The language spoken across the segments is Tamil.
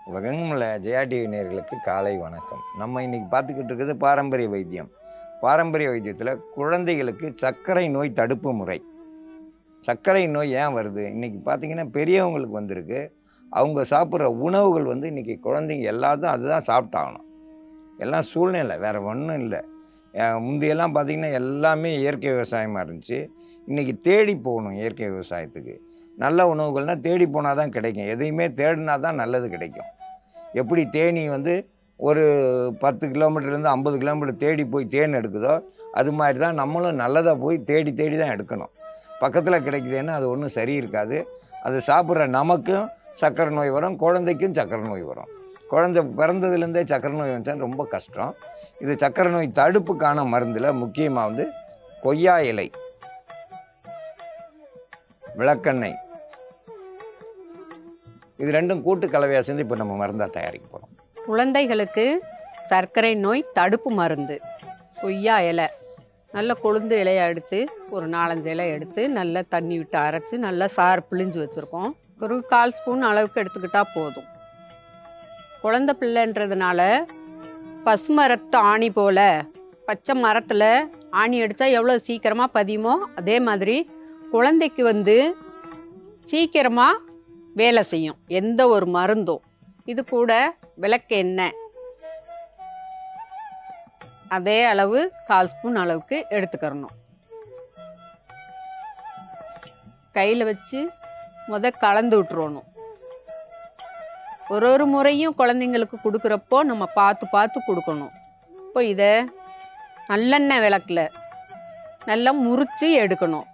உலகெங்குமுள்ள ஜெயா டிவி நேயர்களுக்கு காலை வணக்கம். நம்ம இன்னைக்கு பார்த்துக்கிட்டு இருக்கிறது பாரம்பரிய வைத்தியம். பாரம்பரிய வைத்தியத்தில் குழந்தைகளுக்கு சர்க்கரை நோய் தடுப்பு முறை. சர்க்கரை நோய் ஏன் வருது? இன்னைக்கு பார்த்தீங்கன்னா பெரியவங்களுக்கு வந்திருக்கு. அவங்க சாப்பிட்ற உணவுகள் இன்னைக்கு குழந்தைங்க எல்லாத்தையும் அதுதான் சாப்பிட்டாகணும். எல்லாம் சூழ்நிலை, வேறு ஒன்றும் இல்லை. முந்தையெல்லாம் பார்த்தீங்கன்னா எல்லாமே இயற்கை விவசாயமாக இருந்துச்சு. இன்றைக்கி தேடி போகணும் இயற்கை விவசாயத்துக்கு. நல்ல உணவுகள்னால் தேடி போனால் தான் கிடைக்கும். எதையுமே தேடினா தான் நல்லது கிடைக்கும். எப்படி தேனி ஒரு 10 கிலோமீட்டர்லேருந்து 50 கிலோமீட்டர் தேடி போய் தேன் எடுக்குதோ, அது மாதிரி தான் நம்மளும் நல்லதாக போய் தேடி தேடி தான் எடுக்கணும். பக்கத்தில் கிடைக்குதுன்னா அது ஒன்றும் சரி இருக்காது. அது சாப்பிட்ற நமக்கும் சர்க்கரை நோய் வரும், குழந்தைக்கும் சர்க்கரை நோய் வரும். குழந்தை பிறந்ததுலேருந்தே சர்க்கரை நோய் வந்துச்சா ரொம்ப கஷ்டம். இது சர்க்கரை நோய் தடுப்புக்கான மருந்தில் முக்கியமாக கொய்யா இலை, விளக்கெண்ணெய், இது ரெண்டும் கூட்டு கலவையாக சேர்ந்து இப்போ நம்ம மருந்தாக தயாரிக்க போகிறோம். குழந்தைகளுக்கு சர்க்கரை நோய் தடுப்பு மருந்து கொய்யா இலை, நல்ல கொழுந்து இலையை எடுத்து ஒரு 4-5 இலை எடுத்து நல்லா தண்ணி விட்டு அரைச்சி நல்லா சாறு பிழிஞ்சு வச்சுருக்கோம். ஒரு 1/4 ஸ்பூன் அளவுக்கு எடுத்துக்கிட்டால் போதும். குழந்தை பிள்ளைன்றதுனால பசுமரத்து ஆணி போல் பச்சை மரத்தில் ஆணி அடித்தா எவ்வளோ சீக்கிரமாக பதியுமோ அதே மாதிரி குழந்தைக்கு சீக்கிரமாக வேலை செய்யும் எந்த ஒரு மருந்தும். இது கூட விளக்கெண்ணெய் அதே அளவு 1/4 ஸ்பூன் அளவுக்கு எடுத்துக்கிறணும். கையில் வச்சு கலந்து விட்டுறணும். ஒரு முறையும் குழந்தைங்களுக்கு கொடுக்குறப்போ நம்ம பார்த்து பார்த்து கொடுக்கணும். இப்போ இதை நல்லெண்ணெய் விளக்கில் நல்லா முறித்து எடுக்கணும்.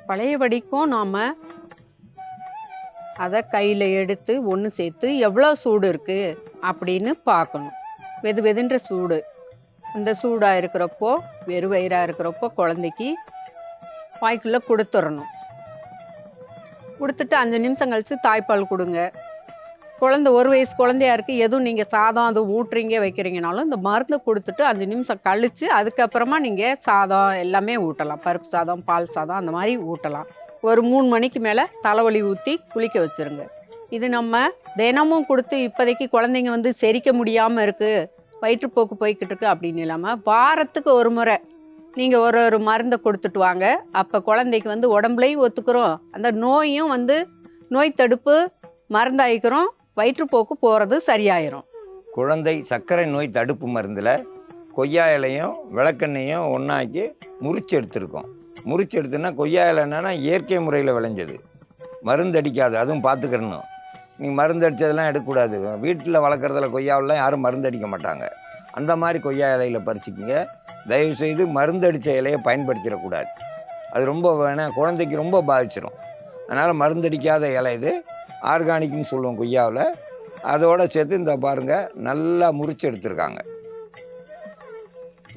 பழையபடிக்கும் நாம் அதை கையில் எடுத்து ஒன்று சேர்த்து எவ்வளோ சூடு இருக்குது அப்படின்னு பார்க்கணும். வெதுன்ற சூடு, அந்த சூடாக இருக்கிறப்போ வெறு வயிறாக இருக்கிறப்போ குழந்தைக்கு வாய்க்குள்ளே கொடுத்துடணும். கொடுத்துட்டு 5 நிமிஷம் கழித்து தாய்ப்பால் கொடுங்க. குழந்தை 1 வயசு குழந்தையா இருக்குது, எதுவும் நீங்கள் சாதம் அது ஊட்டுறீங்க வைக்கிறீங்கனாலும் இந்த மருந்து கொடுத்துட்டு 5 நிமிஷம் கழித்து அதுக்கப்புறமா நீங்கள் சாதம் எல்லாமே ஊட்டலாம். பருப்பு சாதம், பால் சாதம் அந்த மாதிரி ஊட்டலாம். ஒரு 3 மணிக்கு மேலே தலைவலி ஊற்றி குளிக்க வச்சுருங்க. இது நம்ம தினமும் கொடுத்து இப்போதைக்கு குழந்தைங்க செரிக்க முடியாமல் இருக்குது, வயிற்றுப்போக்கு போய்கிட்டு இருக்கு அப்படின்னு இல்லாமல் வாரத்துக்கு ஒரு முறை நீங்கள் ஒரு மருந்தை கொடுத்துட்டு வாங்க. அப்போ குழந்தைக்கு உடம்புலையும் ஒத்துக்கிறோம், அந்த நோயும் நோய் தடுப்பு மருந்தாயிக்கிறோம், வயிற்றுப்போக்கு போகிறது சரியாயிரும். குழந்தை சர்க்கரை நோய் தடுப்பு மருந்தில் கொய்யா இலையும் விளக்கெண்ணையும் ஒன்றாக்கி முறிச்சு எடுத்துருக்கோம். முறிச்சு எடுத்துன்னா கொய்யா இலை என்னன்னா இயற்கை முறையில் விளைஞ்சது, மருந்து அடிக்காது. அதுவும் பார்த்துக்கிறணும். நீங்கள் மருந்து அடித்ததெல்லாம் எடுக்கக்கூடாது. வீட்டில் வளர்க்குறதுல கொய்யாவெல்லாம் யாரும் மருந்து அடிக்க மாட்டாங்க. அந்த மாதிரி கொய்யா இலையில் பறிச்சிக்கிங்க. தயவுசெய்து மருந்து அடித்த இலையை பயன்படுத்திடக்கூடாது. அது ரொம்ப குழந்தைக்கு ரொம்ப பாதிச்சிடும். அதனால் மருந்தடிக்காத இலை இது, ஆர்கானிக்னு சொல்லுவோம் கொய்யாவில். அதோடு சேர்த்து இந்த பாருங்கள் நல்லா முறிச்சு எடுத்துருக்காங்க.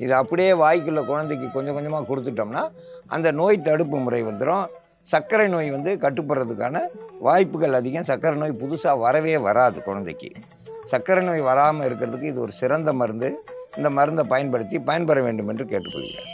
இது அப்படியே வாய்க்குள்ள குழந்தைக்கு கொஞ்சம் கொஞ்சமாக கொடுத்துட்டோம்னா அந்த நோய் தடுப்பு முறை வந்துடும். சர்க்கரை நோய் கட்டுப்படுறதுக்கான வாய்ப்புகள் அதிகம். சர்க்கரை நோய் புதுசாக வரவே வராது குழந்தைக்கு. சர்க்கரை நோய் வராமல் இருக்கிறதுக்கு இது ஒரு சிறந்த மருந்து. இந்த மருந்தை பயன்படுத்தி பயன்பெற வேண்டும் என்று கேட்டுக்கொள்கிறேன்.